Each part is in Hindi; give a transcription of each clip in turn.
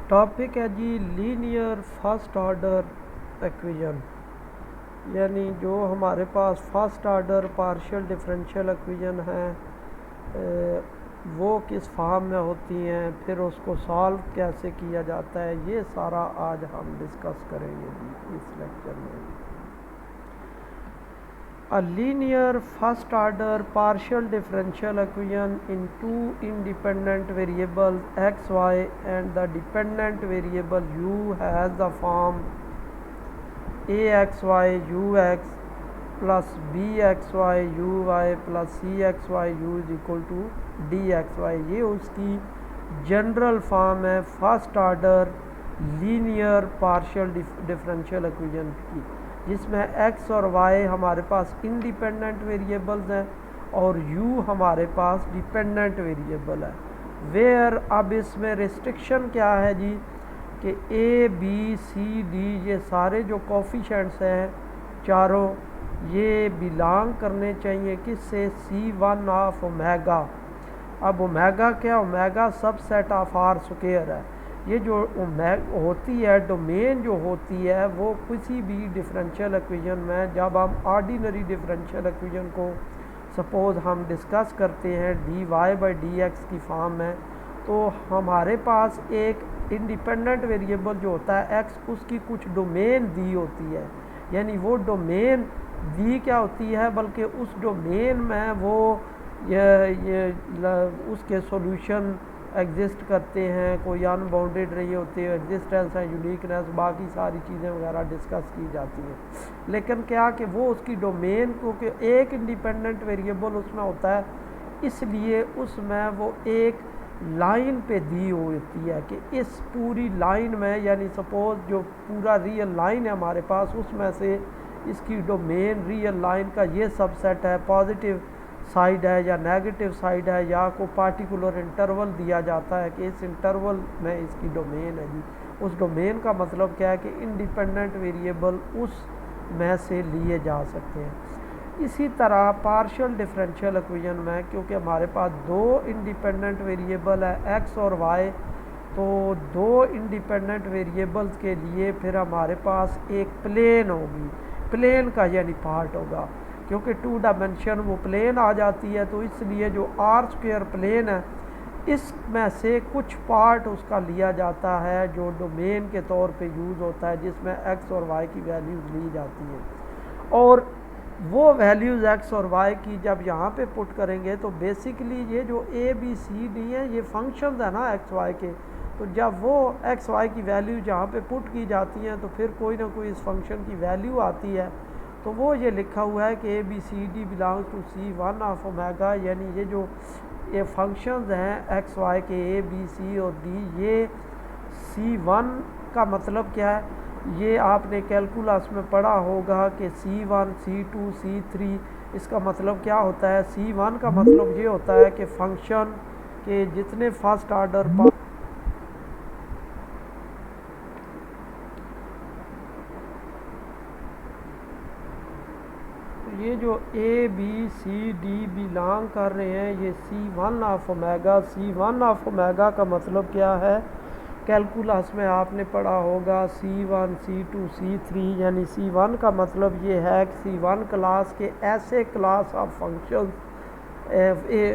टॉपिक है जी लीनियर फर्स्ट ऑर्डर इक्वेशन, यानी जो हमारे पास first order partial differential equation है वो किस फॉर्म में होती हैं, फिर उसको सॉल्व कैसे किया जाता है, ये सारा आज हम डिस्कस करेंगे जी इस लेक्चर में। A linear first order partial differential equation in two independent variables x, y and the dependent variable u has the form axy ux plus bxy uy plus cxy u is equal to dxy। ये उसकी जनरल फॉर्म है first order linear partial differential equation की, जिसमें x और y हमारे पास इंडिपेंडेंट वेरिएबल्स हैं और u हमारे पास डिपेंडेंट वेरिएबल है। वेयर अब इसमें रिस्ट्रिक्शन क्या है जी कि a b c d ये सारे जो कोफिशिएंट्स हैं चारों, ये बिलोंग करने चाहिए किससे, C1 ऑफ ओमेगा। अब ओमेगा क्या, omega subset of R square है। ये जो होती है डोमेन जो होती है वो किसी भी डिफरेंशियल इक्वेशन में, जब हम ऑर्डिनरी डिफरेंशियल इक्वेशन को सपोज़ हम डिस्कस करते हैं dy/dx की फॉर्म में, तो हमारे पास एक इंडिपेंडेंट वेरिएबल जो होता है x, उसकी कुछ डोमेन दी होती है। यानी वो डोमेन दी क्या होती है, बल्कि उस डोमेन में वो ये उसके सॉल्यूशन एग्जिस्ट करते हैं, कोई अनबाउंडेड रही होती है, एग्जिस्टेंस है, यूनिकनेस, बाकी सारी चीज़ें वगैरह डिस्कस की जाती हैं। लेकिन क्या कि वो उसकी डोमेन, क्योंकि एक इंडिपेंडेंट वेरिएबल उसमें होता है, इसलिए उसमें वो एक लाइन पे दी होती है कि इस पूरी लाइन में, यानी सपोज जो पूरा रियल लाइन है हमारे पास, उसमें से इसकी डोमेन रियल लाइन का ये सबसेट है, पॉजिटिव साइड है या नेगेटिव साइड है, या को पार्टिकुलर इंटरवल दिया जाता है कि इस इंटरवल में इसकी डोमेन है जी। उस डोमेन का मतलब क्या है कि इंडिपेंडेंट वेरिएबल उस में से लिए जा सकते हैं। इसी तरह पार्शियल डिफरेंशियल इक्वेशन में, क्योंकि हमारे पास दो इंडिपेंडेंट वेरिएबल है एक्स और वाई, तो दो इंडिपेंडेंट वेरिएबल्स के लिए फिर हमारे पास एक प्लेन होगी, प्लेन का यानी पार्ट होगा, क्योंकि टू डायमेंशन वो प्लेन आ जाती है, तो इसलिए जो आर स्क्वायर प्लेन है इसमें से कुछ पार्ट उसका लिया जाता है जो डोमेन के तौर पे यूज़ होता है, जिसमें एक्स और वाई की वैल्यूज़ ली जाती हैं। और वो वैल्यूज़ एक्स और वाई की जब यहाँ पे पुट करेंगे तो बेसिकली ये जो ए बी सी डी हैं ये फंक्शंस है ना एक्स वाई के, तो जब वो एक्स वाई की वैल्यू जहाँ पे पुट की जाती हैं तो फिर कोई ना कोई इस फंक्शन की वैल्यू आती है। तो वो ये लिखा हुआ है कि A B C D belongs to C1 of omega, यानी ये जो ये फंक्शंस हैं एक्स वाई के ए बी सी और डी, ये C1 का मतलब क्या है, ये आपने कैलकुलस में पढ़ा होगा कि C1 C2 C3, इसका मतलब क्या होता है। C1 का मतलब ये होता है कि फंक्शन के जितने फर्स्ट ऑर्डर ये जो A B C D belong कर रहे हैं ये C1 of omega. C1 of omega का मतलब क्या है, कैलकुलस में आपने पढ़ा होगा C1 C2 C3, यानी C1 का मतलब ये है कि C1 क्लास के ऐसे क्लास ऑफ फंक्शंस,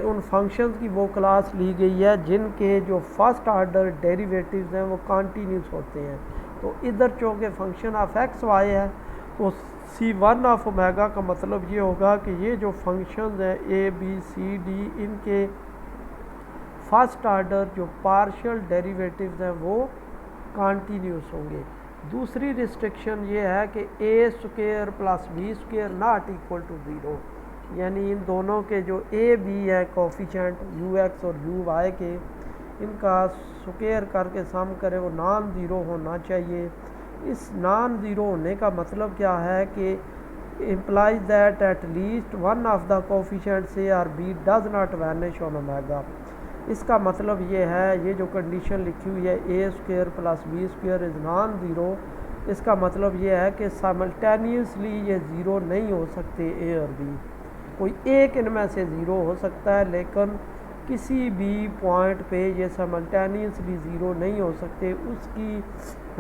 उन फंक्शंस की वो क्लास ली गई है जिनके जो फर्स्ट ऑर्डर डेरिवेटिव्स हैं वो कॉन्टीन्यूस होते हैं। तो इधर चूँकि फंक्शन ऑफ एक्स वाई है, तो C1 ऑफ ओमेगा का मतलब ये होगा कि ये जो फंक्शंस हैं ए बी सी डी, इनके फर्स्ट ऑर्डर जो पार्शियल डेरिवेटिव्स हैं वो कॉन्टीन्यूस होंगे। दूसरी रिस्ट्रिक्शन ये है कि A square plus B square not equal to zero, यानी इन दोनों के जो ए बी है कोफिशिएंट यू एक्स और यू वाई के, इनका स्क्वायर करके सम करें वो नॉन ज़ीरो होना चाहिए। इस नॉन ज़ीरो होने का मतलब क्या है कि implies that at least one of the coefficients A और B does not vanish on omega. इसका मतलब ये है, ये जो कंडीशन लिखी हुई है A square plus B square is non zero, इसका मतलब ये है कि साइमल्टेनियसली ये ज़ीरो नहीं हो सकते ए और बी, कोई एक इनमें से ज़ीरो हो सकता है, लेकिन किसी भी पॉइंट पे ये साइमल्टेनियसली ज़ीरो नहीं हो सकते। उसकी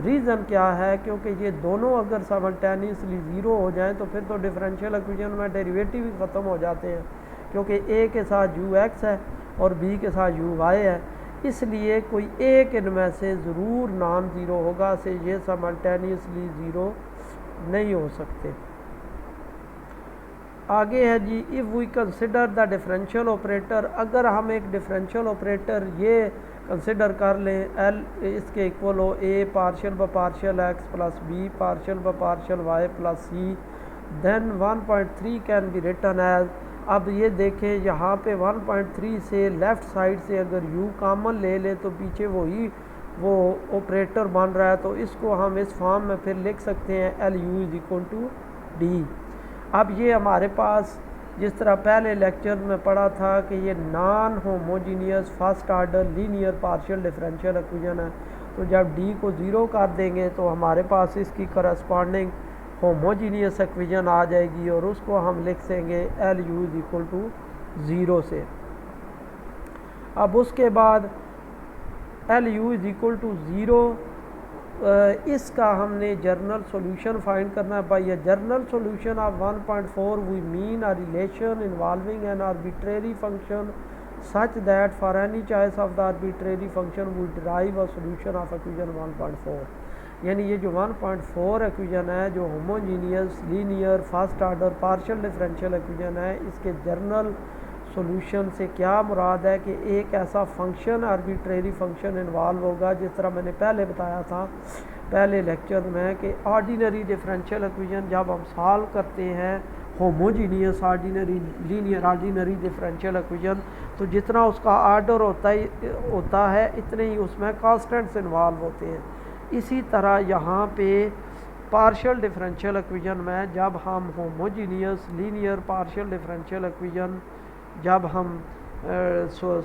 रीज़न क्या है? क्योंकि ये दोनों अगर साइमल्टेनियसली ज़ीरो हो जाएं तो फिर तो डिफरेंशियल इक्वेशन में डेरिवेटिव ही ख़त्म हो जाते हैं, क्योंकि ए के साथ यू एक्स है और बी के साथ यू वाई है। इसलिए कोई एक इनमें से ज़रूर नॉन ज़ीरो होगा, से ये साइमल्टेनियसली ज़ीरो नहीं हो सकते। आगे है जी, if we consider the differential operator, अगर हम एक डिफरेंशियल ऑपरेटर ये कंसिडर कर लें एल इसके इक्वल हो A partial by partial X plus B partial by partial Y plus C, then 1.3 can be written as. अब ये देखें यहाँ पे 1.3 से लेफ़्ट साइड से अगर u कॉमन ले ले तो पीछे वो ऑपरेटर बन रहा है, तो इसको हम इस फॉर्म में फिर लिख सकते हैं L U is equal to D. अब ये हमारे पास जिस तरह पहले लेक्चर में पढ़ा था कि ये non homogeneous first order linear partial differential equation है, तो जब डी को ज़ीरो कर देंगे तो हमारे पास इसकी करस्पॉन्डिंग होमोजीनियस इक्वेशन आ जाएगी और उसको हम लिख देंगे L U is equal to zero से। अब उसके बाद L U is equal to zero, इसका हमने जर्नल सॉल्यूशन फाइंड करना है। By general solution of 1.4 we mean a relation involving an arbitrary function such that for any choice of the arbitrary function we derive a solution of equation 1.4। यानी ये जो 1.4 इक्वेशन है जो homogeneous linear first order partial differential equation है, इसके जर्नल सॉल्यूशन से क्या मुराद है कि एक ऐसा फंक्शन आर्बिट्रेरी फंक्शन इन्वॉल्व होगा, जिस तरह मैंने पहले बताया था पहले लेक्चर में कि ऑर्डिनरी डिफरेंशियल इक्वेशन जब हम सॉल्व करते हैं homogeneous ordinary linear ordinary differential equation, तो जितना उसका आर्डर होता है इतने ही उसमें कांस्टेंट्स इन्वॉल्व होते हैं। इसी तरह यहाँ पे पार्शियल डिफरेंशियल इक्वेशन में जब हम homogeneous linear partial differential equation जब हम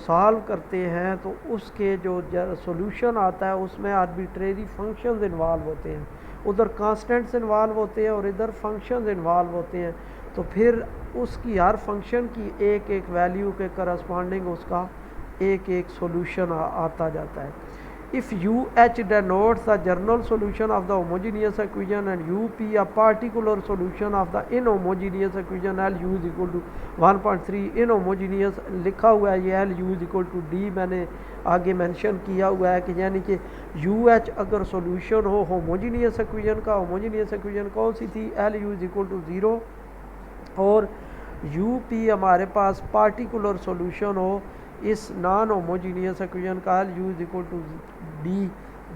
सॉल्व करते हैं तो उसके जो सॉल्यूशन आता है उसमें आर्बिट्रेरी फंक्शंस इन्वॉल्व होते हैं, उधर कांस्टेंट्स इन्वॉल्व होते हैं और इधर फंक्शंस इन्वॉल्व होते हैं। तो फिर उसकी हर फंक्शन की एक एक वैल्यू के करस्पॉन्डिंग उसका एक एक सॉल्यूशन आता जाता है। If UH denotes the general solution of the homogeneous equation and UP a particular solution of the inhomogeneous equation, LU is equal to 1.3 inhomogeneous लिखा हुआ है, ये LU is equal to D मैंने आगे मेंशन किया हुआ है कि यानी कि UH अगर सॉल्यूशन हो होमोजीनियस इक्वेशन का, होमोजीनियस इक्वेशन कौन सी थी, LU is equal to 0, और UP हमारे पास पार्टिकुलर सॉल्यूशन हो इस नॉन होमोजीनियस इक्वेशन का, U is equal to D,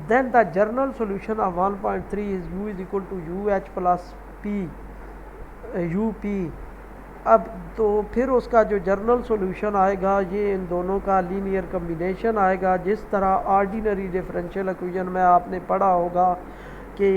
then the general solution of 1.3 is U is equal to UH plus P UP। अब तो फिर उसका जो जर्नल सॉल्यूशन आएगा ये इन दोनों का लीनियर कम्बिनेशन आएगा। जिस तरह ऑर्डिनरी डिफरेंशियल इक्वेशन में आपने पढ़ा होगा कि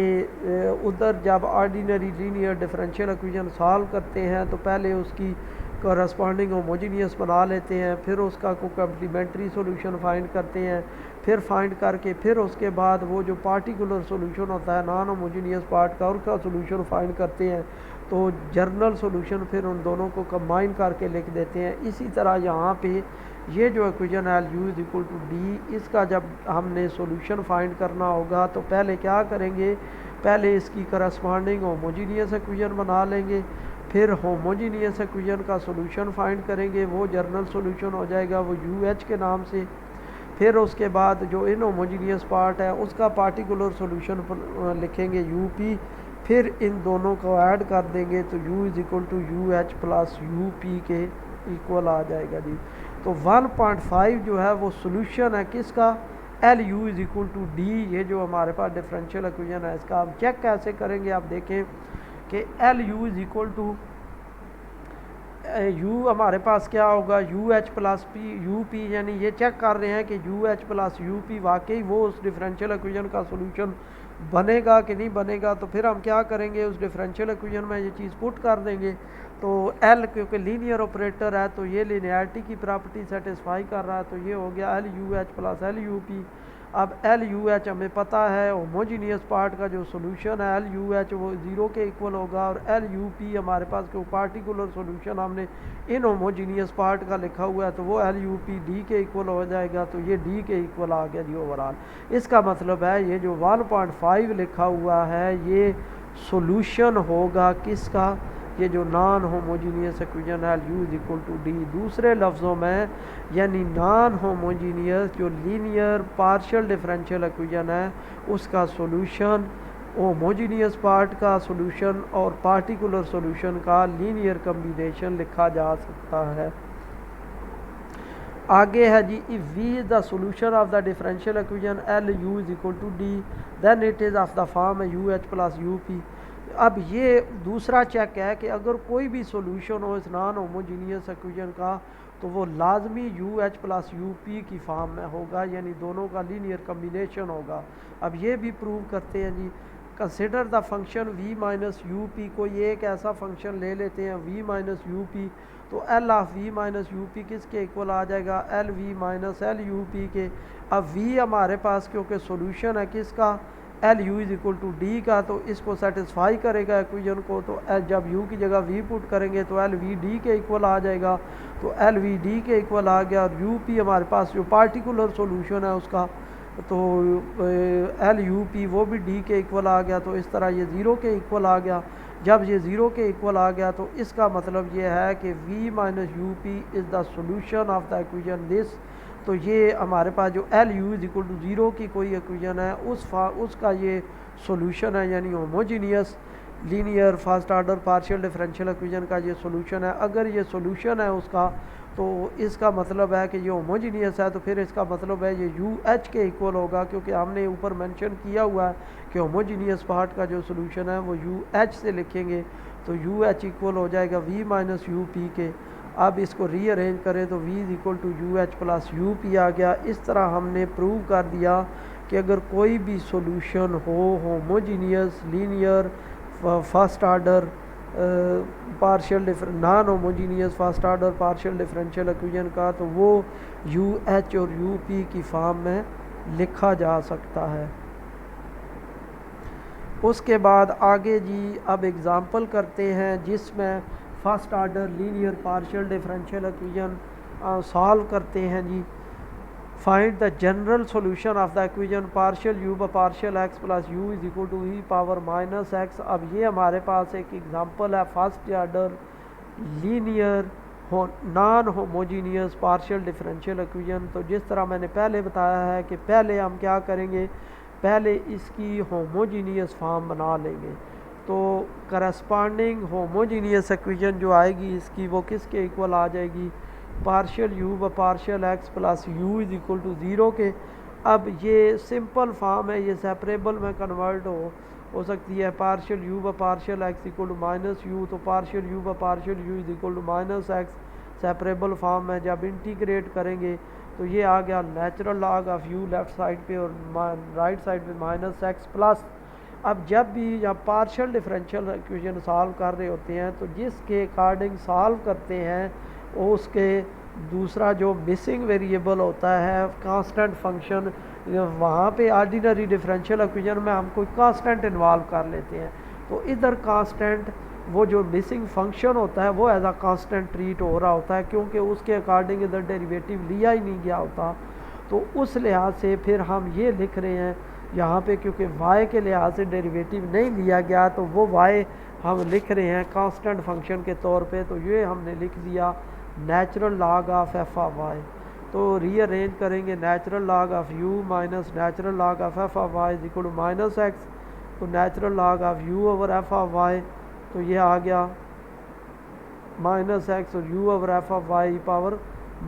उधर जब ordinary linear differential equation solve करते हैं तो पहले उसकी करस्पॉन्डिंग होमोजीनियस बना लेते हैं, फिर उसका को कम्प्लीमेंट्री सॉल्यूशन फाइंड करते हैं, फिर फाइंड करके फिर उसके बाद वो जो पार्टिकुलर सॉल्यूशन होता है नॉन होमोजीनियस पार्ट का उसका सॉल्यूशन फाइंड करते हैं, तो जर्नल सॉल्यूशन फिर उन दोनों को कंबाइन करके लिख देते हैं। इसी तरह यहाँ पे ये जो इक्वेशन है U is equal to D, इसका जब हमने सॉल्यूशन फाइंड करना होगा तो पहले क्या करेंगे, पहले इसकी करस्पॉन्डिंग होमोजीनियस इक्वेशन बना लेंगे, फिर होमोजीनियस इक्वेशन का सॉल्यूशन फाइंड करेंगे, वो जर्नल सॉल्यूशन हो जाएगा वो UH के नाम से। फिर उसके बाद जो इन होमोजीनियस पार्ट है उसका पार्टिकुलर सॉल्यूशन लिखेंगे UP, फिर इन दोनों को ऐड कर देंगे तो U is equal to UH plus UP के इक्वल आ जाएगा जी। तो 1.5 जो है वो सॉल्यूशन है किसका, LU is equal to D। ये जो हमारे पास डिफरेंशियल इक्वेशन है इसका हम चेक कैसे करेंगे, आप देखें कि LU is equal to U हमारे पास क्या होगा UH प्लस P UP, यानी ये चेक कर रहे हैं कि UH प्लस UP वाकई वो उस डिफरेंशियल इक्वेशन का सॉल्यूशन बनेगा कि नहीं बनेगा। तो फिर हम क्या करेंगे, उस डिफरेंशियल इक्वेशन में ये चीज़ पुट कर देंगे, तो L क्योंकि लीनियर ऑपरेटर है तो ये लीनियरिटी की प्रॉपर्टी सेटिस्फाई कर रहा है, तो ये हो गया LUH प्लस LUP। अब एल यू एच हमें पता है होमोजीनियस पार्ट का जो सोल्यूशन है एल यू एच वो ज़ीरो के इक्वल होगा, और एल यू पी हमारे पास जो पार्टिकुलर सोल्यूशन हमने इन होमोजीनियस पार्ट का लिखा हुआ है तो वो एल यू पी डी के इक्वल हो जाएगा, तो ये डी के इक्वल आ गया जी ओवरऑल। इसका मतलब है ये जो 1.5 लिखा हुआ है ये सोल्यूशन होगा किसका, ये जो नॉन होमोजीनियस इक्वेशन है U is equal to D. दूसरे लफ्ज़ों में यानी नॉन होमोजीनियस जो लीनियर पार्शियल डिफरेंशियल इक्वेशन है उसका सॉल्यूशन होमोजीनियस पार्ट का सॉल्यूशन और पार्टिकुलर सॉल्यूशन का लीनियर कम्बिनेशन लिखा जा सकता है। आगे है जी, if V is the solution of the differential equation L U is equal to D then it is of the form U H plus U P. अब ये दूसरा चेक है कि अगर कोई भी सॉल्यूशन हो इस नॉन होमोजीनियस इक्वेशन का तो वो लाजमी you H plus U P की फॉर्म में होगा, यानी दोनों का लीनियर कम्बिनेशन होगा। अब ये भी प्रूव करते हैं जी, consider the function v minus U P. कोई एक ऐसा फंक्शन ले लेते हैं v माइनस यू पी, तो L of v minus U P किसके इक्वल आ जाएगा, L V minus L U P के। अब v हमारे पास क्योंकि सॉल्यूशन है किसका, L U is equal to D का, तो इसको सेटिस्फाई करेगा इक्वेशन को, तो जब यू की जगह वी पुट करेंगे तो एल वी डी के इक्वल आ जाएगा, तो एल वी डी के इक्वल आ गया। और यू पी हमारे पास जो पार्टिकुलर सॉल्यूशन है उसका, तो एल यू पी वो भी डी के इक्वल आ गया, तो इस तरह ये ज़ीरो के इक्वल आ गया। जब ये ज़ीरो के इक्वल आ गया तो इसका मतलब ये है कि v minus U P is the solution of the equation this. तो ये हमारे पास जो L U is equal to zero की कोई इक्वेशन है उसका ये सॉल्यूशन है, यानी homogeneous linear first order partial differential equation का ये सॉल्यूशन है। अगर ये सॉल्यूशन है उसका तो इसका मतलब है कि ये होमोजीनियस है, तो फिर इसका मतलब है ये यू एच के इक्वल होगा, क्योंकि हमने ऊपर मेंशन किया हुआ है कि होमोजीनियस पार्ट का जो सॉल्यूशन है वो यू एच से लिखेंगे, तो यू एच इक्वल हो जाएगा वी माइनस यू पी के। अब इसको रीअरेंज करें तो v is equal to U H plus U P आ गया। इस तरह हमने प्रूव कर दिया कि अगर कोई भी सॉल्यूशन हो homogeneous linear first order partial non homogeneous first order partial differential equation का, तो वो यू एच और यू पी की फॉर्म में लिखा जा सकता है। उसके बाद आगे जी अब एग्ज़ाम्पल करते हैं जिसमें first order linear partial differential equation solve करते हैं जी। Find the general solution of the equation partial U by partial X plus U is equal to E power minus X. अब ये हमारे पास एक एग्जांपल है first order linear non homogeneous partial differential equation. तो जिस तरह मैंने पहले बताया है कि पहले हम क्या करेंगे, पहले इसकी होमोजीनियस फॉर्म बना लेंगे। तो करस्पॉन्डिंग होमोजीनियस इक्वेशन जो आएगी इसकी वो किसके इक्वल आ जाएगी, पार्शियल यू व partial X plus U is equal to zero के। अब ये सिंपल फॉर्म है, ये सेपरेबल में कन्वर्ट हो सकती है। पार्शियल यू व partial X equal to minus U, तो पार्शियल यू व partial U is equal to minus X separable form है। जब इंटीग्रेट करेंगे तो ये आ गया natural log of U left side पे और राइट साइड पे माइनस एक्स प्लस। अब जब भी जब पार्शियल डिफरेंशियल इक्वेशन सॉल्व कर रहे होते हैं तो जिसके अकॉर्डिंग सॉल्व करते हैं उसके दूसरा जो मिसिंग वेरिएबल होता है कांस्टेंट फंक्शन, वहाँ पे ऑर्डिनरी डिफरेंशियल इक्वेशन में हम कोई कांस्टेंट इन्वॉल्व कर लेते हैं, तो इधर कांस्टेंट वो जो मिसिंग फंक्शन होता है वो एज अ कांस्टेंट ट्रीट हो रहा होता है, क्योंकि उसके अकॉर्डिंग इधर डेरिवेटिव लिया ही नहीं गया होता। तो उस लिहाज से फिर हम ये लिख रहे हैं यहाँ पे, क्योंकि y के लिहाज से डेरिवेटिव नहीं लिया गया तो वो y हम लिख रहे हैं कांस्टेंट फंक्शन के तौर पे, तो ये हमने लिख दिया natural log of F of Y. तो रीअरेंज करेंगे natural log of u minus natural log of F of Y is equal to minus X, तो natural log of u over F of Y, तो ये आ गया माइनस एक्स और u over F of Y power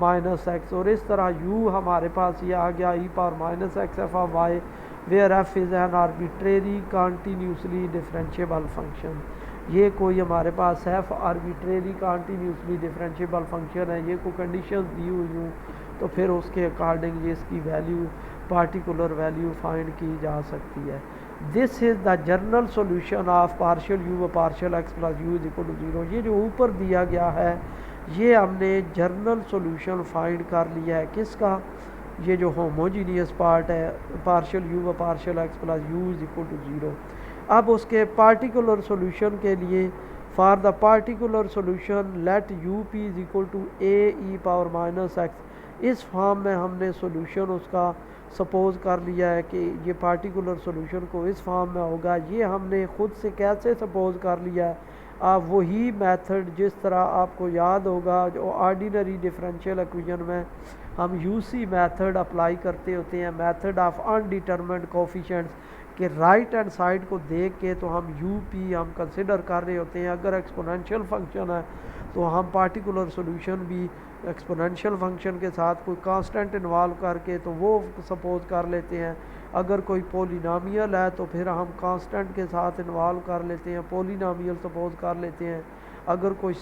minus X. और इस तरह u हमारे पास ये आ गया E power minus X F of Y where F is an arbitrary continuously differentiable function. ये कोई हमारे पास F arbitrary continuously differentiable function है, ये कोई कंडीशंस दी हुई हूँ तो फिर उसके अकॉर्डिंग ये इसकी वैल्यू पार्टिकुलर वैल्यू फाइंड की जा सकती है। This is the general solution of partial U व partial X plus U is equal to zero. ये जो ऊपर दिया गया है ये हमने जनरल सोल्यूशन फाइंड कर लिया है किसका, ये जो होमोजीनियस पार्ट है पार्शियल यू व partial X plus U is equal to zero. अब उसके पार्टिकुलर सोल्यूशन के लिए for the particular solution let U P is equal to A E power minus X, इस फॉर्म में हमने सोल्यूशन उसका सपोज कर लिया है कि ये पार्टिकुलर सोल्यूशन को इस फॉर्म में होगा। ये हमने खुद से कैसे सपोज कर लिया है, आप वही मेथड जिस तरह आपको याद होगा जो ऑर्डिनरी डिफरेंशियल इक्वेशन में हम यूसी मेथड अप्लाई करते होते हैं, मेथड ऑफ अनडिटरमिन्ड कोफिशिएंट्स कि राइट हैंड साइड को देख के तो हम यू पी हम कंसिडर कर रहे होते हैं। अगर एक्सपोनेंशियल फंक्शन है तो हम पार्टिकुलर सोल्यूशन भी एक्सपोनेंशियल फंक्शन के साथ कोई कांस्टेंट इन्वॉल्व करके तो वो सपोज कर लेते हैं। अगर कोई पोलिनोमियल है तो फिर हम कांस्टेंट के साथ इन्वॉल्व कर लेते हैं, पोलिनोमियल सपोज कर लेते हैं। अगर कोई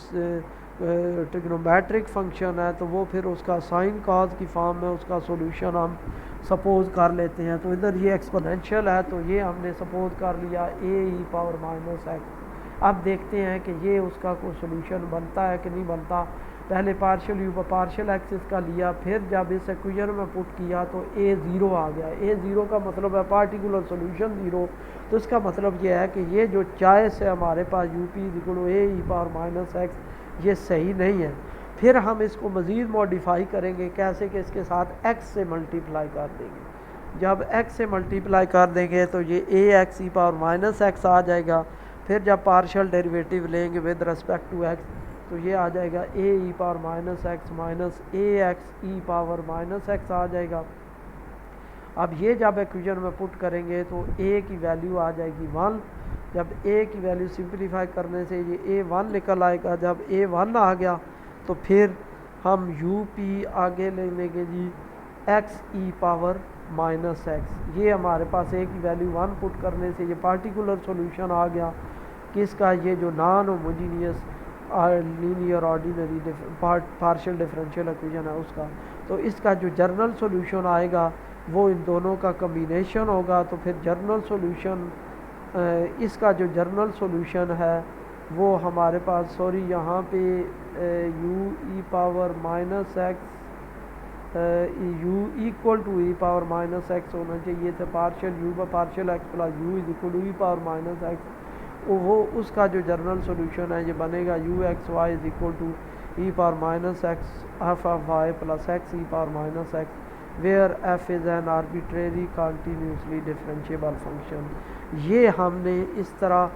ट्रिग्नोमेट्रिक फंक्शन है तो वो फिर उसका साइन कॉज की फॉर्म में उसका सॉल्यूशन हम सपोज कर लेते हैं। तो इधर ये एक्सपोनेंशियल है तो ये हमने सपोज कर लिया ए ई पावर माइनस एक्स। अब देखते हैं कि ये उसका कोई सॉल्यूशन बनता है कि नहीं बनता। पहले पार्शियल यू पर पार्शियल एक्सिस का लिया, फिर जब इस इक्वेशन में पुट किया तो ए ज़ीरो आ गया। ए ज़ीरो का मतलब है पार्टिकुलर सॉल्यूशन ज़ीरो। तो इसका मतलब ये है कि ये जो चॉइस है हमारे पास यू पी इक्वल ए ई पावर माइनस एक्स ये सही नहीं है। फिर हम इसको मज़ीद मॉडिफाई करेंगे, कैसे कि इसके साथ x से मल्टीप्लाई कर देंगे। जब x से मल्टीप्लाई कर देंगे तो ये ए x E power minus x आ जाएगा। फिर जब पार्शियल डेरिवेटिव लेंगे विद रिस्पेक्ट टू x तो ये आ जाएगा ए E power minus x minus ए x E power minus x आ जाएगा। अब ये जब इक्वेशन में पुट करेंगे तो a की वैल्यू आ जाएगी 1। जब a की वैल्यू सिंप्लीफाई करने से ये a1 निकल आएगा। जब a1 आ गया तो फिर हम यू पी आगे ले लेंगे जी x E power minus x. ये हमारे पास a की वैल्यू 1 पुट करने से ये पार्टिकुलर सॉल्यूशन आ गया किसका, ये जो non homogeneous linear ordinary partial differential equation है उसका। तो इसका जो जर्नल सॉल्यूशन आएगा वो इन दोनों का कम्बिनेशन होगा। तो फिर जर्नल सॉल्यूशन इसका जो जर्नल सॉल्यूशन है वो हमारे पास यहाँ पे U E power minus X U equal to E power minus X होना चाहिए था। पार्शियल यू व partial X plus U is equal to E power minus X. वो उसका जो जर्नल सॉल्यूशन है ये बनेगा U X Y is equal to E power minus X F of Y plus X E power minus X where F is an arbitrary continuously differentiable function. ये हमने इस तरह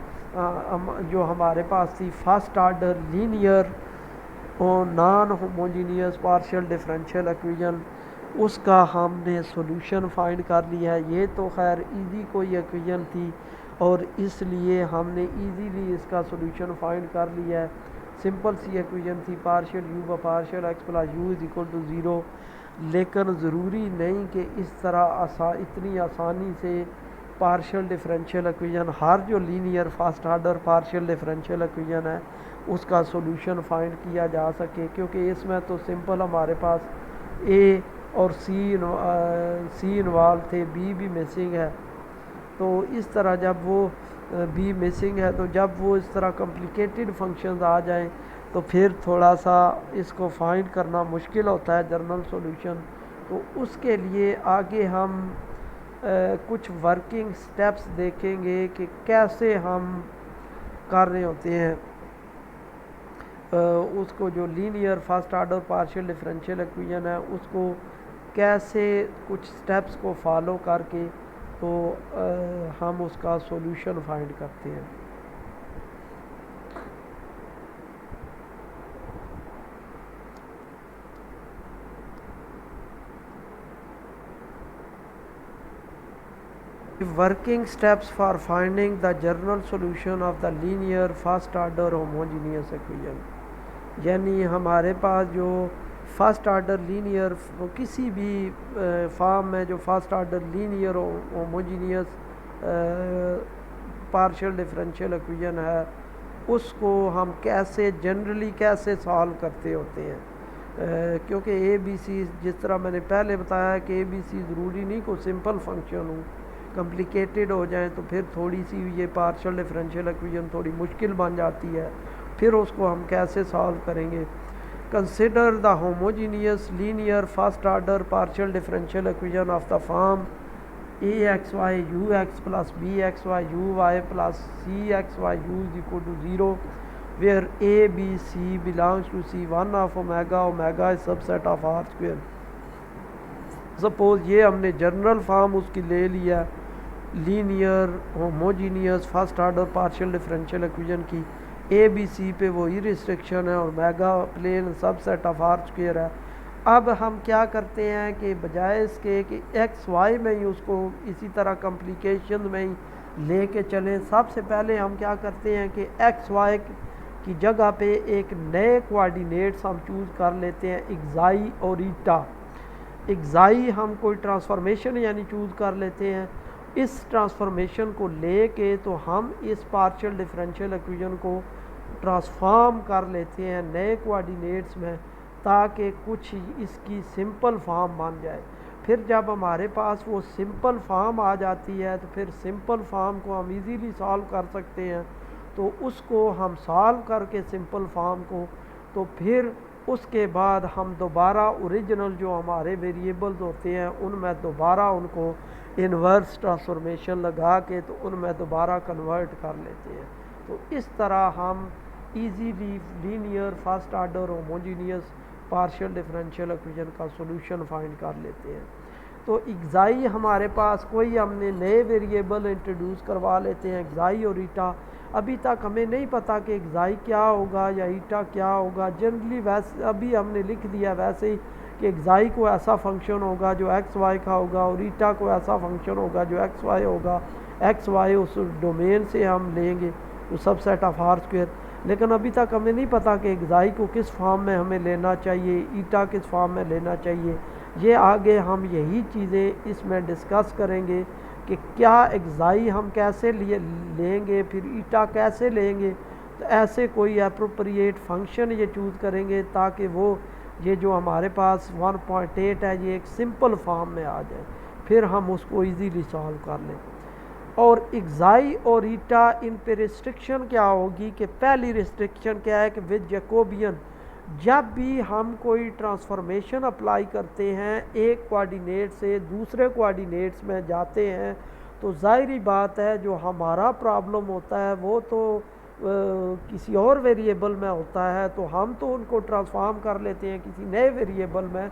जो हमारे पास थी फर्स्ट आर्डर लीनियर और non homogeneous partial differential equation उसका हमने सॉल्यूशन फाइंड कर लिया है। ये तो खैर इजी कोई इक्वेशन थी और इसलिए हमने इजीली इसका सॉल्यूशन फाइंड कर लिया है। सिंपल सी इक्वेशन थी पार्शियल यू व partial X plus U is equal to zero. लेकिन ज़रूरी नहीं कि इस तरह इतनी आसानी से पार्शियल डिफरेंशियल इक्वेशन हर जो linear first order partial differential equation है उसका सॉल्यूशन फाइंड किया जा सके, क्योंकि इसमें तो सिंपल हमारे पास ए और सी इन्वॉल्व थे, बी भी मिसिंग है। तो इस तरह जब वो बी मिसिंग है तो जब वो इस तरह कॉम्प्लिकेटेड फंक्शंस आ जाएं तो फिर थोड़ा सा इसको फाइंड करना मुश्किल होता है जर्नल सॉल्यूशन। तो उसके लिए आगे हम कुछ वर्किंग स्टेप्स देखेंगे कि कैसे हम कर रहे होते हैं उसको जो linear first order partial differential equation है उसको कैसे कुछ स्टेप्स को फॉलो करके तो हम उसका सॉल्यूशन फाइंड करते हैं। Working steps for finding the general solution of the linear first order homogeneous equation, यानी हमारे पास जो फर्स्ट आर्डर लीनियर किसी भी फॉर्म में जो first order linear homogeneous partial differential equation है उसको हम कैसे जनरली कैसे सॉल्व करते होते हैं। क्योंकि ए बी सी जिस तरह मैंने पहले बताया कि ए बी सी ज़रूरी नहीं कोई सिंपल फंक्शन हो, कॉम्प्लिकेटेड हो जाए तो फिर थोड़ी सी ये पार्शियल डिफरेंशियल इक्वेशन थोड़ी मुश्किल बन जाती है, फिर उसको हम कैसे सॉल्व करेंगे। Consider the homogeneous linear first order partial differential equation of the form A x Y U X plus B x Y U Y plus C X Y U is equal to zero where A B C belongs to C one of omega omega is subset of R square. Suppose ये हमने जनरल फॉर्म उसकी ले लिया linear homogeneous first order partial differential equation की, ए बी सी पे वही रिस्ट्रिक्शन है और omega plane subset of R square है। अब हम क्या करते हैं कि बजाय इसके कि एक्स वाई में ही उसको इसी तरह कॉम्प्लिकेशन में ही लेके चलें, सबसे पहले हम क्या करते हैं कि एक्स वाई की जगह पे एक नए कोऑर्डिनेट्स हम चूज़ कर लेते हैं, एक्साई और ईटा। एक्साई हम कोई ट्रांसफॉर्मेशन यानी चूज़ कर लेते हैं, इस ट्रांसफॉर्मेशन को लेके तो हम इस पार्शियल डिफरेंशियल इक्वेशन को ट्रांसफॉर्म कर लेते हैं नए कोऑर्डिनेट्स में, ताकि कुछ इसकी सिंपल फॉर्म बन जाए। फिर जब हमारे पास वो सिंपल फॉर्म आ जाती है तो फिर सिंपल फॉर्म को हम इजीली सॉल्व कर सकते हैं। तो उसको हम सॉल्व करके सिंपल फॉर्म को, तो फिर उसके बाद हम दोबारा ओरिजिनल जो हमारे वेरिएबल्स होते हैं उनमें दोबारा उनको इन्वर्स ट्रांसफॉर्मेशन लगा के तो उनमें दोबारा कन्वर्ट कर लेते हैं। तो इस तरह हम easily linear first order homogeneous partial differential equation का सॉल्यूशन फाइंड कर लेते हैं। तो एक्साई हमारे पास कोई हमने नए वेरिएबल इंट्रोड्यूस करवा लेते हैं, एक्साई और ईटा। अभी तक हमें नहीं पता कि एक्साई क्या होगा या ईटा क्या होगा, जनरली वैसे अभी हमने लिख दिया वैसे ही कि एक्साई को ऐसा फंक्शन होगा जो एक्स वाई का होगा और ईटा को ऐसा फंक्शन होगा जो एक्स वाई होगा। एक्स वाई उस डोमेन से हम लेंगे तो सबसेट ऑफ आर स्क्वेयर। लेकिन अभी तक हमें नहीं पता कि एक्साई को किस फॉर्म में हमें लेना चाहिए, ईटा किस फॉर्म में लेना चाहिए। ये आगे हम यही चीज़ें इसमें डिस्कस करेंगे कि क्या एक्साई हम कैसे लेंगे, फिर ईटा कैसे लेंगे। तो ऐसे कोई अप्रोप्रिएट फंक्शन ये चूज़ करेंगे ताकि वो ये जो हमारे पास 1.8 है ये एक सिंपल फॉर्म में आ जाए, फिर हम उसको इजीली सॉल्व कर लें। और एक्साई और ईटा इन पे रिस्ट्रिक्शन क्या होगी कि पहली रिस्ट्रिक्शन क्या है कि विद जैकोबियन जब भी हम कोई ट्रांसफॉर्मेशन अप्लाई करते हैं एक कोऑर्डिनेट से दूसरे कोऑर्डिनेट्स में जाते हैं तो ज़ाहिरी बात है जो हमारा प्रॉब्लम होता है वो तो किसी और वेरिएबल में होता है, तो हम तो उनको ट्रांसफॉर्म कर लेते हैं किसी नए वेरिएबल में।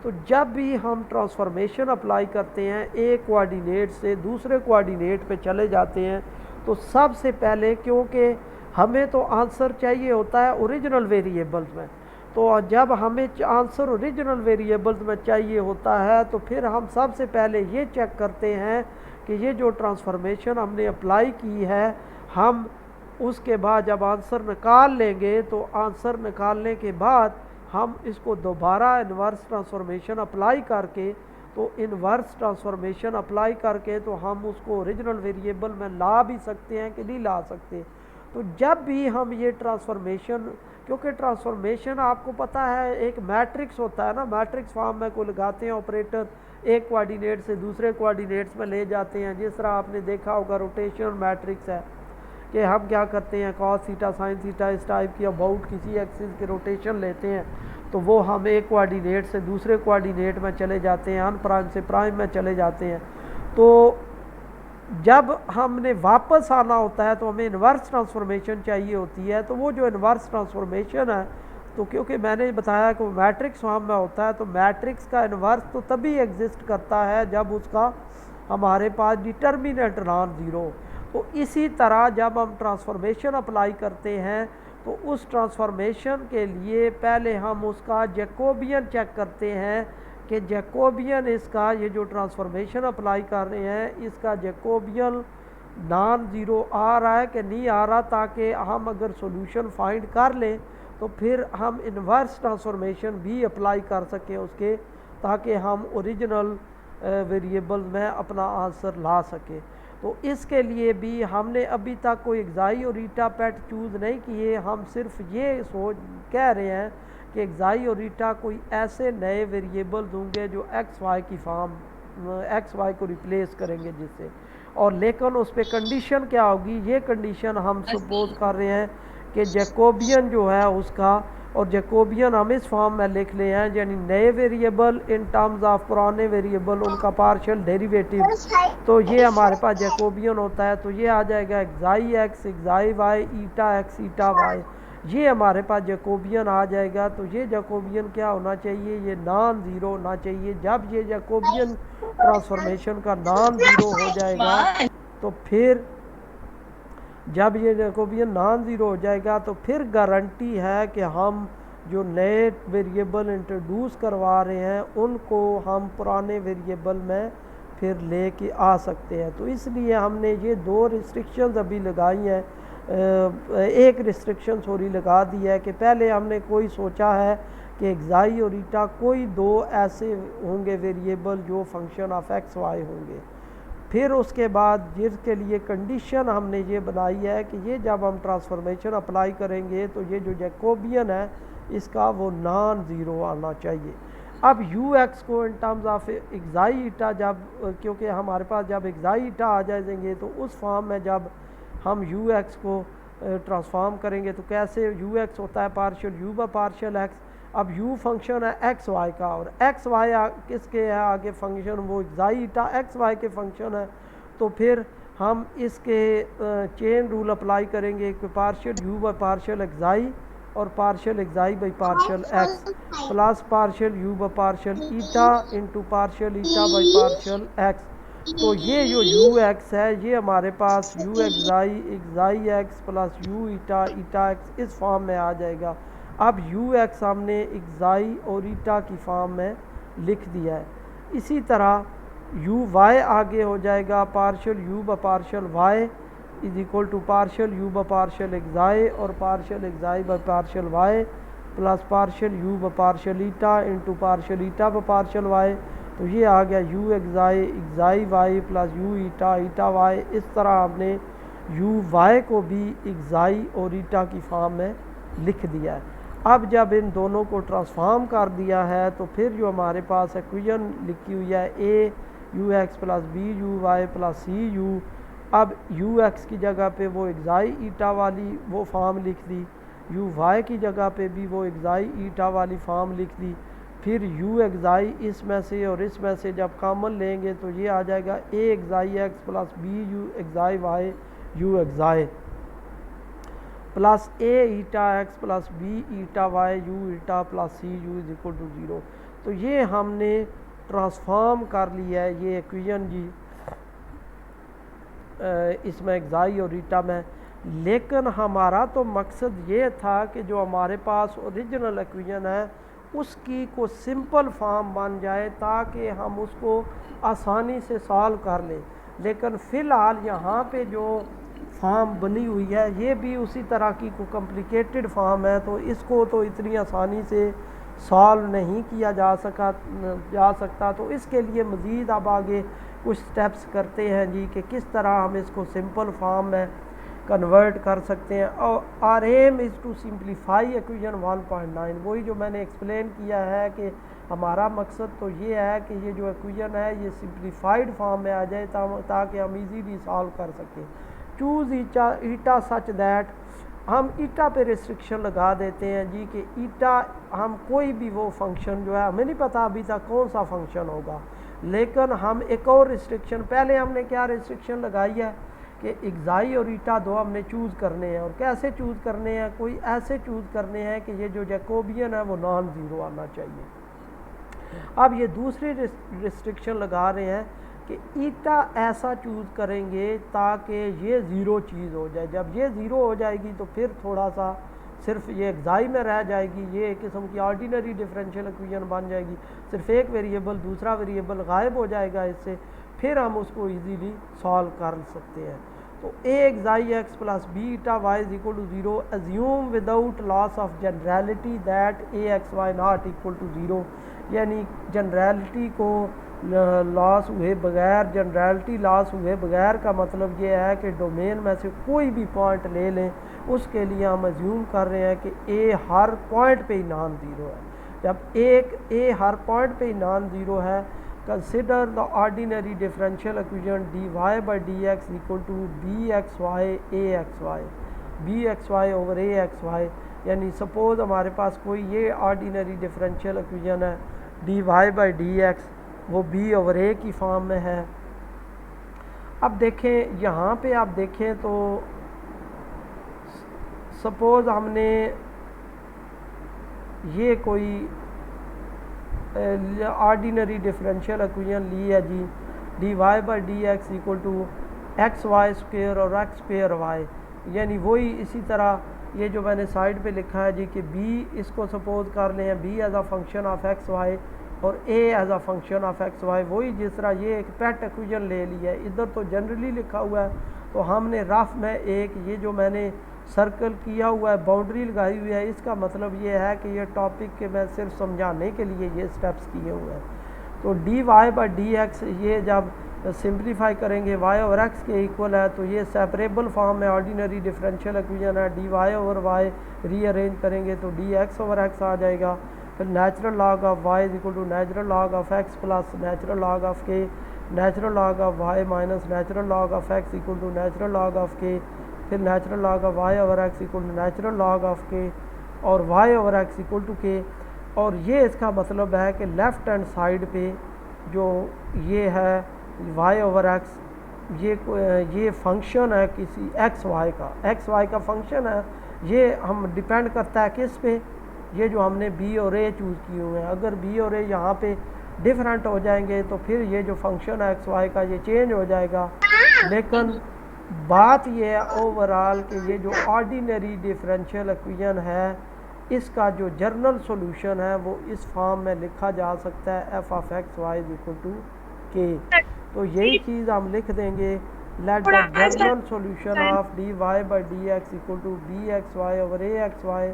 तो जब भी हम ट्रांसफॉर्मेशन अप्लाई करते हैं एक कोऑर्डिनेट से दूसरे कोऑर्डिनेट पे चले जाते हैं तो सबसे पहले, क्योंकि हमें तो आंसर चाहिए होता है ओरिजिनल वेरिएबल्स में, तो जब हमें आंसर ओरिजिनल वेरिएबल्स में चाहिए होता है तो फिर हम सबसे पहले ये चेक करते हैं कि ये जो ट्रांसफॉर्मेशन हमने अप्लाई की है, हम उसके बाद जब आंसर निकाल लेंगे तो आंसर निकालने के बाद हम इसको दोबारा इन्वर्स ट्रांसफॉर्मेशन अप्लाई करके, तो इन्वर्स ट्रांसफॉर्मेशन अप्लाई करके तो हम उसको ओरिजिनल वेरिएबल में ला भी सकते हैं कि नहीं ला सकते। तो जब भी हम ये ट्रांसफॉर्मेशन, क्योंकि ट्रांसफॉर्मेशन आपको पता है एक मैट्रिक्स होता है ना, मैट्रिक्स फॉर्म में को लगाते हैं ऑपरेटर, एक कोऑर्डिनेट से दूसरे कोऑर्डिनेट्स में ले जाते हैं। जिस तरह आपने देखा होगा रोटेशनल मैट्रिक्स है कि हम क्या करते हैं कॉस थीटा साइन थीटा इस टाइप की अबाउट किसी एक्सिस के रोटेशन लेते हैं, तो वो हम एक कोऑर्डिनेट से दूसरे कोऑर्डिनेट में चले जाते हैं, अनप्राइम से प्राइम में चले जाते हैं। तो जब हमने वापस आना होता है तो हमें इन्वर्स ट्रांसफॉर्मेशन चाहिए होती है। तो वो जो इन्वर्स ट्रांसफॉर्मेशन है, तो क्योंकि मैंने बताया कि वो मैट्रिक्स फॉर्म में होता है, तो मैट्रिक्स का इन्वर्स तो तभी एग्जिस्ट करता है जब उसका हमारे पास डिटर्मिनेंट नॉन ज़ीरो। तो इसी तरह जब हम ट्रांसफॉर्मेशन अप्लाई करते हैं तो उस ट्रांसफॉर्मेशन के लिए पहले हम उसका जैकोबियन चेक करते हैं कि जैकोबियन इसका, ये जो ट्रांसफॉर्मेशन अप्लाई कर रहे हैं इसका जैकोबियन नॉन ज़ीरो आ रहा है कि नहीं आ रहा, ताकि हम अगर सॉल्यूशन फाइंड कर लें तो फिर हम इन्वर्स ट्रांसफॉर्मेशन भी अप्लाई कर सकें उसके, ताकि हम ओरिजिनल वेरिएबल में अपना आंसर ला सकें। तो इसके लिए भी हमने अभी तक कोई एक्साई और ईटा पेट चूज़ नहीं किए, हम सिर्फ ये सोच कह रहे हैं कि एक्साई और ईटा कोई ऐसे नए वेरिएबल्स होंगे जो एक्स वाई की फॉर्म, एक्स वाई को रिप्लेस करेंगे जिससे। और लेकिन उस पर कंडीशन क्या होगी, ये कंडीशन हम सपोज कर रहे हैं कि जैकोबियन जो है उसका, और जैकोबियन हम इस फॉर्म में लिख ले हैं, यानी नए वेरिएबल इन टर्म्स ऑफ पुराने वेरिएबल उनका पार्शियल डेरिवेटिव, तो ये हमारे पास जैकोबियन होता है। तो ये आ जाएगा xi X xi Y eta X eta Y, ये हमारे पास जैकोबियन आ जाएगा। तो ये जैकोबियन क्या होना चाहिए, ये नॉन ज़ीरो होना चाहिए। जब ये जैकोबियन ट्रांसफॉर्मेशन का नॉन ज़ीरो हो जाएगा तो फिर जब ये जैकोबियन नॉन ज़ीरो हो जाएगा तो फिर गारंटी है कि हम जो नए वेरिएबल इंट्रोड्यूस करवा रहे हैं उनको हम पुराने वेरिएबल में फिर ले के आ सकते हैं। तो इसलिए हमने ये दो रिस्ट्रिक्शंस अभी लगाई हैं, एक रिस्ट्रिक्शन सॉरी लगा दी है कि पहले हमने कोई सोचा है कि एक्साई और ईटा कोई दो ऐसे होंगे वेरिएबल जो फंक्शन ऑफ एक्स वाई होंगे। फिर उसके बाद जिसके लिए कंडीशन हमने ये बनाई है कि ये जब हम ट्रांसफॉर्मेशन अप्लाई करेंगे तो ये जो जैकोबियन है इसका वो नॉन ज़ीरो आना चाहिए। अब यू एक्स को इन टर्म्स ऑफ एक्साई ईटा जब, क्योंकि हमारे पास जब एक्साई ईटा आ जाएंगे तो उस फॉर्म में जब हम यू एक्स को ट्रांसफॉर्म करेंगे तो कैसे, यू एक्स होता है पार्शियल यू व पार्शियल एक्स। अब यू फंक्शन है एक्स वाई का और एक्स वाई किसके है आगे फंक्शन, वो एक्साई ईटा एक्स वाई के फंक्शन है। तो फिर हम इसके चेन रूल अप्लाई करेंगे कि partial U by partial xi और partial xi by partial X plus partial U by partial eta into partial eta by partial X. तो ये जो यू एक्स है ये हमारे पास U xi X plus U eta eta X इस फॉर्म में आ जाएगा। अब यू एक्स हमने एक्साई और ईटा की फॉर्म में लिख दिया है। इसी तरह यू वाई आगे हो जाएगा partial U by partial Y is equal to partial U by partial xi और partial xi by partial Y plus partial U by partial eta into partial eta by partial Y. तो ये आ गया U xi Y plus U eta eta Y. इस तरह हमने यू वाई को भी एक्साई और ईटा की फॉर्म में लिख दिया है। अब जब इन दोनों को ट्रांसफॉर्म कर दिया है तो फिर जो हमारे पास इक्वेशन लिखी हुई है A U X plus B U Y plus C U. अब यू एक्स की जगह पे वो एक्साई ईटा वाली वो फॉर्म लिख दी, यू वाई की जगह पे भी वो एक्साई ईटा वाली फॉर्म लिख दी। फिर यू एक्साई इसमें से और इसमें से जब कॉमन लेंगे तो ये आ जाएगा A xi X plus B U xi Y U xi plus A eta x plus B eta Y U eta plus C U is equal to zero. तो ये हमने ट्रांसफॉर्म कर लिया है ये इक्वेशन जी इसमें एक्साई और ईटा में। लेकिन हमारा तो मकसद ये था कि जो हमारे पास ओरिजिनल इक्वेशन है उसकी को सिंपल फॉर्म बन जाए ताकि हम उसको आसानी से सॉल्व कर लें। लेकिन फ़िलहाल यहाँ पे जो फॉर्म बनी हुई है ये भी उसी तरह की को कॉम्प्लिकेटेड फॉर्म है, तो इसको तो इतनी आसानी से सॉल्व नहीं किया जा सकता। तो इसके लिए मज़ीद अब आगे कुछ स्टेप्स करते हैं जी कि किस तरह हम इसको सिंपल फॉर्म में कन्वर्ट कर सकते हैं। और our aim is to simplify equation 1.9, वही जो मैंने एक्सप्लेन किया है कि हमारा मकसद तो ये है कि ये जो इक्वेशन है ये सिंप्लीफाइड फॉर्म में आ जाए ताकि हम इजीली सॉल्व कर सकें। चूज़ ईटा सच दैट, हम ईटा पे रिस्ट्रिक्शन लगा देते हैं जी कि ईटा हम कोई भी वो फंक्शन जो है हमें नहीं पता अभी तक कौन सा फंक्शन होगा, लेकिन हम एक और रिस्ट्रिक्शन पहले हमने क्या रिस्ट्रिक्शन लगाई है कि एक्साई और ईटा दो हमने चूज़ करने हैं। और कैसे चूज़ करने हैं, कोई ऐसे चूज़ करने हैं कि ये जो जैकोबियन है वो नॉन ज़ीरो आना चाहिए। अब ये दूसरी रिस्ट्रिक्शन लगा रहे हैं कि ईटा ऐसा चूज़ करेंगे ताकि ये ज़ीरो चीज़ हो जाए। जब ये ज़ीरो हो जाएगी तो फिर थोड़ा सा सिर्फ ये एक्साई में रह जाएगी, ये एक किस्म की ऑर्डिनरी डिफरेंशियल इक्वेशन बन जाएगी। सिर्फ एक वेरिएबल दूसरा वेरिएबल गायब हो जाएगा इससे, फिर हम उसको इजीली सॉल्व कर सकते हैं। तो A xi X plus B eta Y is equal to zero, assume without loss of generality that A x Y not equal to zero, यानी जनरलिटी को लॉस हुए बगैर, जनरलिटी लॉस हुए बगैर का मतलब ये है कि डोमेन में से कोई भी पॉइंट ले लें उसके लिए हम एज्यूम कर रहे हैं कि ए हर पॉइंट पे ही नॉन ज़ीरो है। जब ए हर पॉइंट पे ही नॉन ज़ीरो है, consider the ordinary differential equation dy by dx equal to bxy axy। B x Y over A x y, यानी सपोज़ हमारे पास कोई ये ऑर्डिनरी डिफरेंशियल इक्वेशन है D Y by D x, वो बी ओवर ए की फॉर्म में है। अब देखें यहाँ पे आप देखें तो सपोज़ हमने ये कोई ऑर्डिनरी डिफरेंशियल इक्वेशन ली है जी, D Y by D x equal to X Y square और एक्स स्क्वेयर वाई, यानी वही इसी तरह ये जो मैंने साइड पे लिखा है जी कि बी इसको सपोज कर लें B as a function of x Y और A as a function of x Y, वही जिस तरह ये एक पेट इक्वेशन ले लिया है, इधर तो जनरली लिखा हुआ है, तो हमने रफ में एक ये जो मैंने सर्कल किया हुआ है बाउंड्री लगाई हुई है, इसका मतलब ये है कि ये टॉपिक के मैं सिर्फ समझाने के लिए ये स्टेप्स किए हुए हैं। तो D Y by D X ये जब सिंप्लीफाई करेंगे वाई ओवर एक्स के इक्वल है, तो ये सेपरेबल फॉर्म में ऑर्डिनरी डिफरेंशियल इक्वेशन है, D Y over Y rearrange करेंगे तो डी एक्स ओवर एक्स आ जाएगा, फिर natural log of Y is equal to natural log of X plus natural log of K, natural log of Y minus natural log of X equal to natural log of k, फिर natural log of y over x equal to natural log of k और y over x equal to k. और ये इसका मतलब है कि लेफ़्ट हैंड साइड पे जो ये है वाई ओवर एक्स, ये फंक्शन है किसी एक्स वाई का फंक्शन है, ये हम डिपेंड करता है किस पे, ये जो हमने बी और ए चूज़ किए हुए हैं। अगर बी और ए यहाँ पे डिफरेंट हो जाएंगे तो फिर ये जो फंक्शन है एक्स वाई का ये चेंज हो जाएगा। लेकिन बात ये है ओवरऑल कि ये जो ऑर्डिनरी डिफरेंशियल इक्वेशन है इसका जो जर्नल सॉल्यूशन है वो इस फॉर्म में लिखा जा सकता है F of x Y is equal to के। तो यही चीज़ हम लिख देंगे, let the general solution of D Y by D x equal to B x Y over A x Y.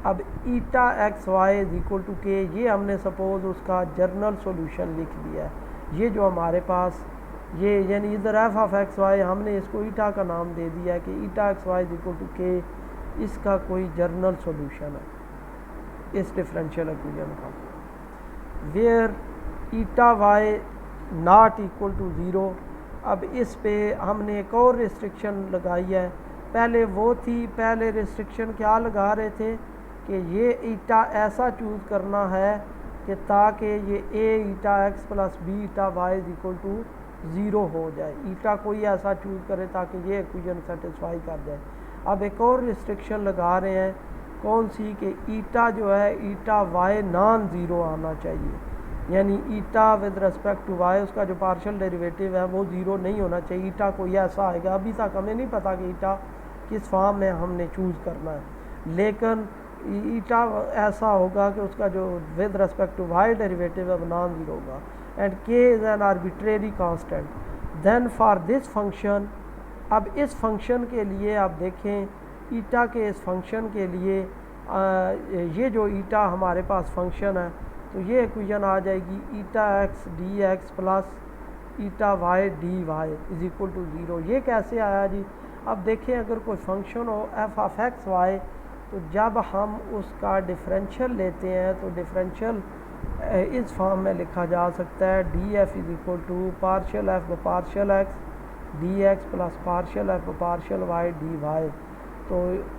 अब eta x Y is equal to के, ये हमने सपोज उसका जर्नल सॉल्यूशन लिख दिया है। ये जो हमारे पास ये यानी इधर एफ ऑफ एक्स वाई हमने इसको ईटा का नाम दे दिया है कि eta x Y is equal to के, इसका कोई जर्नल सॉल्यूशन है इस डिफरेंशियल इक्वेशन का, where eta y not equal to zero. अब इस पे हमने एक और रिस्ट्रिक्शन लगाई है, पहले वो थी, पहले रिस्ट्रिक्शन क्या लगा रहे थे कि ये ईटा ऐसा चूज़ करना है कि ताकि ये A eta x plus B eta Y is equal to zero हो जाए, ईटा कोई ऐसा चूज़ करे ताकि ये इक्वेशन सेटिस्फाई कर जाए। अब एक और रिस्ट्रिक्शन लगा रहे हैं, कौन सी कि ईटा जो है ईटा वाई नॉन ज़ीरो आना चाहिए, यानी ईटा विद रिस्पेक्ट टू वाई उसका जो पार्शियल डेरिवेटिव है वो ज़ीरो नहीं होना चाहिए। ईटा कोई ऐसा आएगा, अभी तक हमें नहीं पता कि ईटा किस फॉर्म में हमने चूज़ करना है, लेकिन ईटा ऐसा होगा कि उसका जो with respect to y derivative है वो नॉन ज़ीरो होगा, and k is an arbitrary constant. Then for this function, अब इस फंक्शन के लिए आप देखें ईटा के इस फंक्शन के लिए ये जो ईटा हमारे पास फंक्शन है तो ये इक्वेशन आ जाएगी eta x d x plus eta y d y is equal to zero. ये कैसे आया जी? अब देखें अगर कोई फंक्शन हो एफ ऑफ एक्स वाई, तो जब हम उसका डिफरेंशियल लेते हैं तो डिफरेंशियल इस फॉर्म में लिखा जा सकता है d f is equal to partial f partial x d x plus partial f partial y d y. तो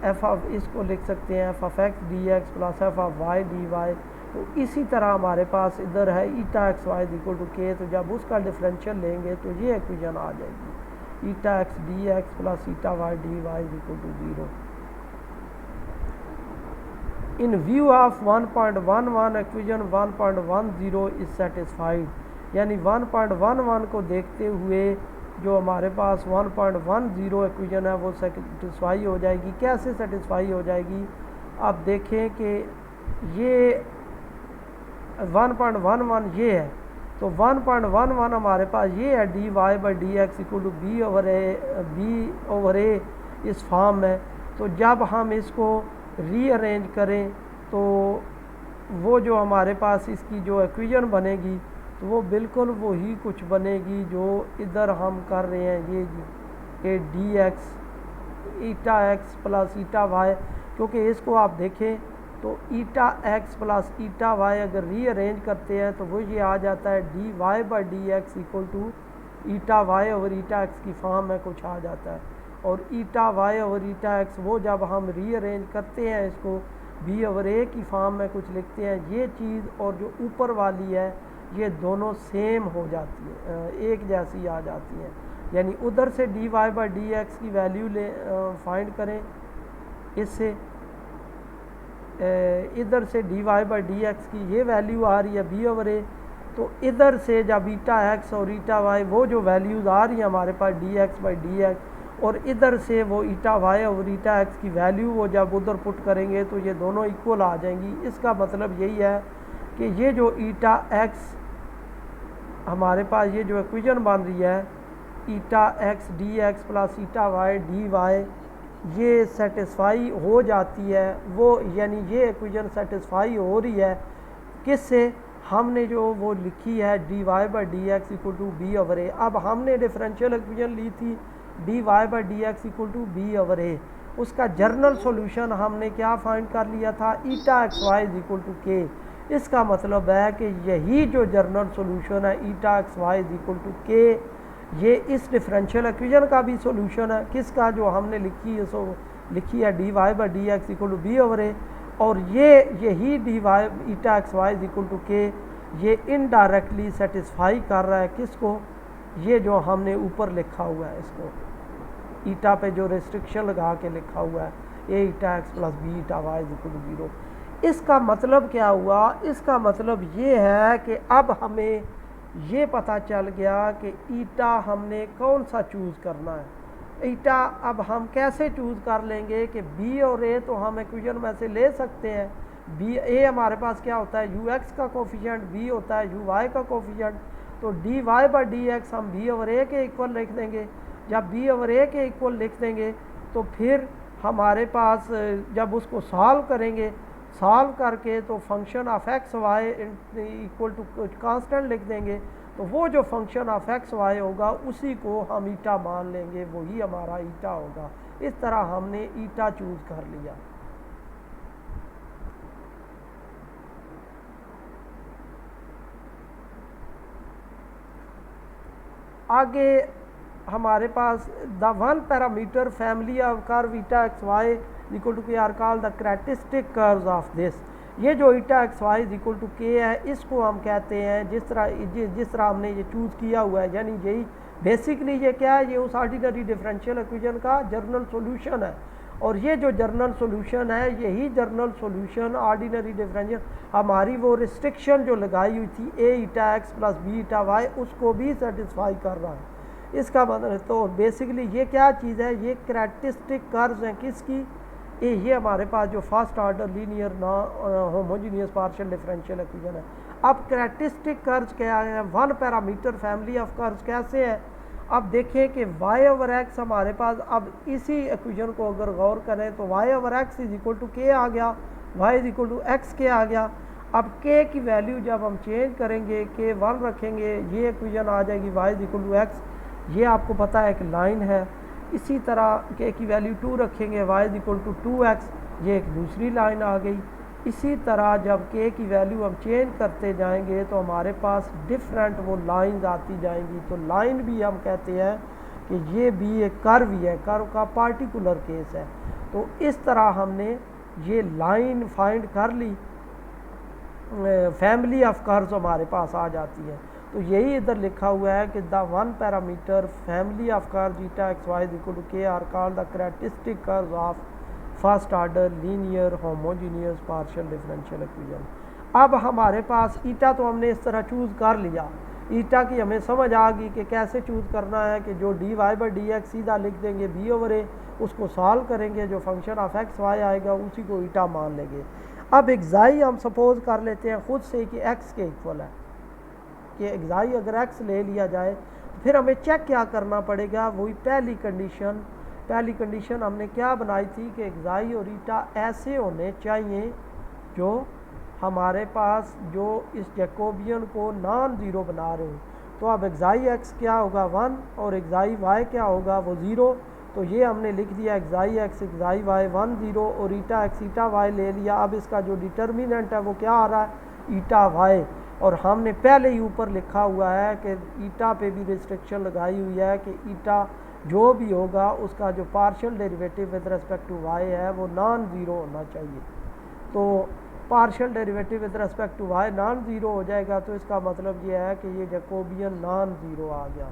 एफ ऑफ इसको लिख सकते हैं f of x d x plus f of y d y. तो इसी तरह हमारे पास इधर है eta x Y is equal to के, तो जब उसका डिफरेंशियल लेंगे तो ये इक्वेशन आ जाएगी eta x d x plus eta y d y is equal to zero. In view of 1.11 equation 1.10 is satisfied, यानी 1.11 को देखते हुए जो हमारे पास 1.10 इक्वेशन है वो सेटिस्फाई हो जाएगी। कैसे सेटिस्फाई हो जाएगी? आप देखें कि ये 1.11 ये है, तो 1.11 हमारे पास ये है D Y by D x equal to B over A इस फॉर्म में। तो जब हम इसको रीअरेंज करें तो वो जो हमारे पास इसकी जो इक्वेशन बनेगी तो वो बिल्कुल वही कुछ बनेगी जो इधर हम कर रहे हैं, ये d x eta x plus eta y, क्योंकि इसको आप देखें तो eta x plus eta y अगर रीअरेंज करते हैं तो वो ये आ जाता है D Y by D x equal to eta y over eta x की फॉर्म में कुछ आ जाता है, और eta y over eta x वो जब हम रीअरेंज करते हैं इसको बी ओवर ए की फॉर्म में कुछ लिखते हैं, ये चीज़ और जो ऊपर वाली है ये दोनों सेम हो जाती है, एक जैसी आ जाती हैं। यानी उधर से d Y by D x की वैल्यू ले फाइंड करें, इससे इधर से d Y by D x की ये वैल्यू आ रही है बी ओवर ए, तो इधर से जब ईटा एक्स और ईटा वाई वो जो वैल्यूज़ आ रही हैं हमारे पास D X by D X, और इधर से वो ईटा वाई और ईटा एक्स की वैल्यू वो जब उधर पुट करेंगे तो ये दोनों इक्वल आ जाएंगी। इसका मतलब यही है कि ये जो ईटा एक्स हमारे पास ये जो इक्वेशन बन रही है eta x d x plus eta y d y, ये सेटिस्फाई हो जाती है वो, यानी ये इक्वेशन सेटिस्फाई हो रही है किससे, हमने जो वो लिखी है D Y by D x equal to B over A. अब हमने डिफरेंशियल इक्वेशन ली थी D Y by D x equal to B over A, उसका जर्नल सॉल्यूशन हमने क्या फाइंड कर लिया था, eta x Y is equal to के। इसका मतलब है कि यही जो जर्नल सॉल्यूशन है eta x Y is equal to के, ये इस डिफरेंशियल इक्वेशन का भी सॉल्यूशन है, किसका, जो हमने लिखी है सो लिखी है D Y by D x equal to B over A, और ये यही D Y eta x Y is equal to के ये इनडायरेक्टली सेटिस्फाई कर रहा है किसको, ये जो हमने ऊपर लिखा हुआ है इसको ईटा पे जो रेस्ट्रिक्शन लगा के लिखा हुआ है A eta x plus B eta Y is equal to 0। इसका मतलब क्या हुआ, इसका मतलब ये है कि अब हमें ये पता चल गया कि ईटा हमने कौन सा चूज़ करना है। ईटा अब हम कैसे चूज़ कर लेंगे कि बी और ए तो हम इक्वेशन में से ले सकते हैं, बी ए हमारे पास क्या होता है यू एक्स का कोफिशिएंट, बी होता है यू वाई का कोफिशिएंट, तो D Y by D x हम बी ओवर ए के इक्वल लिख देंगे। जब बी ओवर ए के इक्वल लिख देंगे तो फिर हमारे पास जब उसको सॉल्व करेंगे, सॉल्व करके तो function of x Y equal to constant लिख देंगे, तो वो जो फंक्शन ऑफ एक्स वाई होगा उसी को हम ईटा मान लेंगे, वही हमारा ईटा होगा। इस तरह हमने ईटा चूज़ कर लिया। आगे हमारे पास the one parameter family of curve eta x Y equal to K are called the characteristic curves of this. ये जो eta x Y is equal to K है इसको हम कहते हैं जिस तरह हमने ये चूज़ किया हुआ है, यानी यही बेसिकली ये क्या है, ये उस ऑर्डिनरी डिफरेंशियल इक्वेशन का जर्नल सॉल्यूशन है, और ये जो जर्नल सॉल्यूशन है यही जर्नल सॉल्यूशन ऑर्डिनरी डिफरेंशियल हमारी वो रिस्ट्रिक्शन जो लगाई हुई थी A eta x plus B eta Y उसको भी सेटिस्फाई कर रहा है। इसका मतलब तो बेसिकली ये क्या चीज़ है, ये कैरेक्टरिस्टिक कर्व्स हैं किसकी, ये हमारे पास जो फर्स्ट ऑर्डर लीनियर ना होमोजीनियस पार्शियल डिफरेंशियल इक्वेशन है। अब कैरेक्टरिस्टिक कर्व्स क्या है, one parameter family of curves कैसे है। अब देखें कि y ओवर एक्स हमारे पास, अब इसी इक्वेशन को अगर गौर करें तो y over x is equal to k आ गया, y is equal to x k आ गया। अब k की वैल्यू जब हम चेंज करेंगे k 1 रखेंगे, ये इक्वेशन आ जाएगी y is equal to x, ये आपको पता है एक लाइन है। इसी तरह k की वैल्यू 2 रखेंगे, y is equal to 2x, ये एक दूसरी लाइन आ गई। इसी तरह जब k की वैल्यू हम चेंज करते जाएंगे तो हमारे पास डिफरेंट वो लाइंस आती जाएंगी, तो लाइन भी हम कहते हैं कि ये भी एक कर्व ही है, कर्व का पार्टिकुलर केस है। तो इस तरह हमने ये लाइन फाइंड कर ली, फैमिली ऑफ कर्व्स हमारे पास आ जाती है। तो यही इधर लिखा हुआ है कि the one parameter family of curves eta x Y equal to K are called the characteristic curves of first order linear homogeneous partial differential equation. अब हमारे पास ईटा तो हमने इस तरह चूज़ कर लिया, ईटा की हमें समझ आ गई कि कैसे चूज़ करना है, कि जो d Y by D x सीधा लिख देंगे बी ओवर ए, उसको सॉल्व करेंगे, जो फंक्शन ऑफ एक्स वाई आएगा उसी को ईटा मान लेंगे। अब एक्साई हम सपोज कर लेते हैं खुद से कि एक्स के इक्वल है, कि एक्साई अगर एक्स ले लिया जाए तो फिर हमें चेक क्या करना पड़ेगा, वही पहली कंडीशन हमने क्या बनाई थी कि एक्साई और ईटा ऐसे होने चाहिए जो हमारे पास जो इस जैकोबियन को नॉन ज़ीरो बना रहे हो। तो अब एक्साई एक्स क्या होगा 1 और एक्साई वाई क्या होगा वो 0, तो ये हमने लिख दिया एक्साई एक्स एक्साई वाई 1 0 और ईटा एक्स ईटा वाई ले लिया। अब इसका जो डिटर्मिनेंट है वो क्या आ रहा है ईटा वाई, और हमने पहले ही ऊपर लिखा हुआ है कि ईटा पे भी रिस्ट्रिक्शन लगाई हुई है कि ईटा जो भी होगा उसका जो partial derivative with respect to y है वो नॉन ज़ीरो होना चाहिए। तो partial derivative with respect to y non zero हो जाएगा, तो इसका मतलब ये है कि ये जैकोबियन नॉन ज़ीरो आ गया।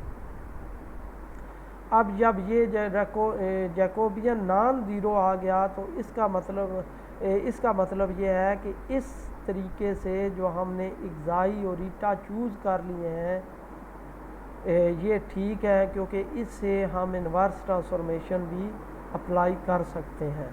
अब जब ये जैकोबियन नॉन ज़ीरो आ गया तो इसका मतलब ये है कि इस तरीके से जो हमने एक्साई और ईटा चूज़ कर लिए हैं ये ठीक है, क्योंकि इससे हम इन्वर्स ट्रांसफॉर्मेशन भी अप्लाई कर सकते हैं।